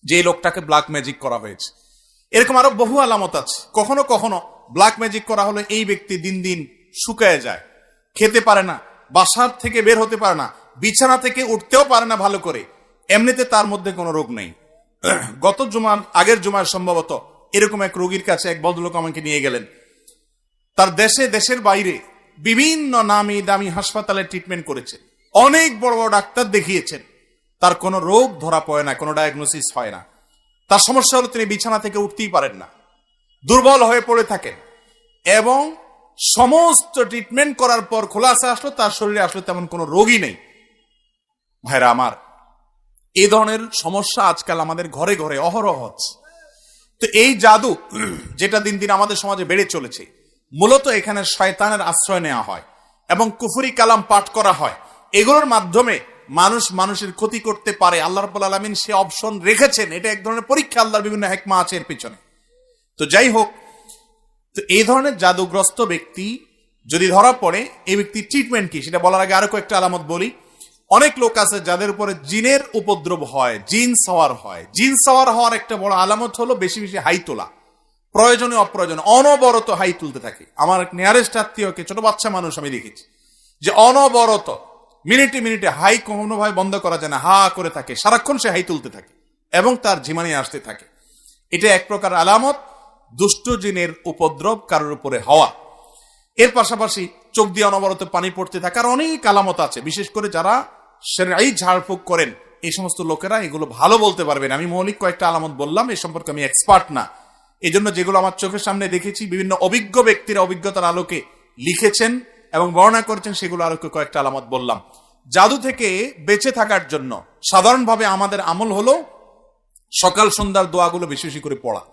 যে এই লোকটাকে ব্ল্যাক ম্যাজিক করা হয়েছে। এরকম আরো বহু আলামত আছে। কখনো কখনো ব্ল্যাক ম্যাজিক করা হলে এই ব্যক্তি দিন দিন শুকায় যায়, খেতে পারে না, বাসার থেকে বের হতে পারে না, বিছানা থেকে উঠতেও পারে না ভালো করে। এমনিতে তার মধ্যে কোনো রোগ নেই। গত জুমার আগের জুমার সম্ভবত এরকম এক রোগীর কাছে এক ভদ্রলোক আমাকে নিয়ে গেলেন। তার দেশের বাইরে বিভিন্ন নামি দামি হাসপাতালে ট্রিটমেন্ট করেছে, অনেক বড় বড় ডাক্তার দেখিয়েছেন, তার কোনো রোগ ধরা পড়ে না, কোনো ডায়াগনোসিস হয় না। তার সমস্যা হলো তিনি বিছানা থেকে উঠতেই পারেন না, দুর্বল হয়ে পড়ে থাকেন, এবং সমস্ত ট্রিটমেন্ট করার পর খোলাসা আসলো তার শরীরে আসলে তেমন কোনো রোগই নেই। ভাইরা আমার, এই ধরনের সমস্যা আজকাল আমাদের ঘরে ঘরে অহরহ হচ্ছে। তো এই জাদু যেটা দিন দিন আমাদের সমাজে বেড়ে চলেছে, মূলত এখানে শয়তানের আশ্রয় নেওয়া হয় এবং কুফরি কালাম পাঠ করা হয়। এগুলোর মাধ্যমে মানুষ মানুষের ক্ষতি করতে পারে। আল্লাহ রাব্বুল আলামিন সে অপশন রেখেছেন, এটা এক ধরনের পরীক্ষা, আল্লাহর বিভিন্ন হিকমা আছে এর পিছনে। তো যাই হোক, তো এই ধরনের জাদুগ্রস্ত ব্যক্তি যদি ধরা পড়ে, এই ব্যক্তির ট্রিটমেন্ট কি সেটা বলার আগে আরো কয়েকটা আলামত বলি। অনেক লোক আছে যাদের উপরে জিনের উপদ্রব হয়, জিন সাওয়ার হয়। জিন সাওয়ার হওয়ার একটা বড় আলামত হলো বেশি বেশি হাই তোলা, প্রয়োজনে অপ্রয়োজনে অনবরত হাই তুলতে থাকে। আমার নিয়ারেস্ট আত্মীয়কে, ছোট বাচ্চা মানুষ আমি দেখেছি যে অনবরত মিনিটে মিনিটে হাই কোনোভাবে বন্ধ করা যায় না, হা করে থাকে, সারাক্ষণ সে হাই তুলতে থাকে এবং তার ঝিমানি আসতে থাকে। এটা এক প্রকার আলামত দুষ্ট জিনের উপদ্রব কারোর উপরে হওয়া। এর পাশাপাশি চোখ দিয়ে অনবরত পানি পড়তে থাকার অনেক আলামত আছে। বিশেষ করে যারা শরঈ ঝাড়ফুঁক করেন এই সমস্ত লোকেরা এগুলো ভালো বলতে পারবেন। আমি মৌলিক কয়েকটা আলামত বললাম, এই সম্পর্কে আমি এক্সপার্ট না। এই জন্য যেগুলো আমার চোখের সামনে দেখেছি, বিভিন্ন অভিজ্ঞ ব্যক্তিরা অভিজ্ঞতার আলোকে লিখেছেন এবং বর্ণনা করেছেন, সেগুলো আরো কয়েকটা আলামত বললাম। জাদু থেকে বেঁচে থাকার জন্য সাধারণভাবে আমাদের আমল হলো সকাল সন্ধ্যার দোয়াগুলো বেশি বেশি করে পড়া।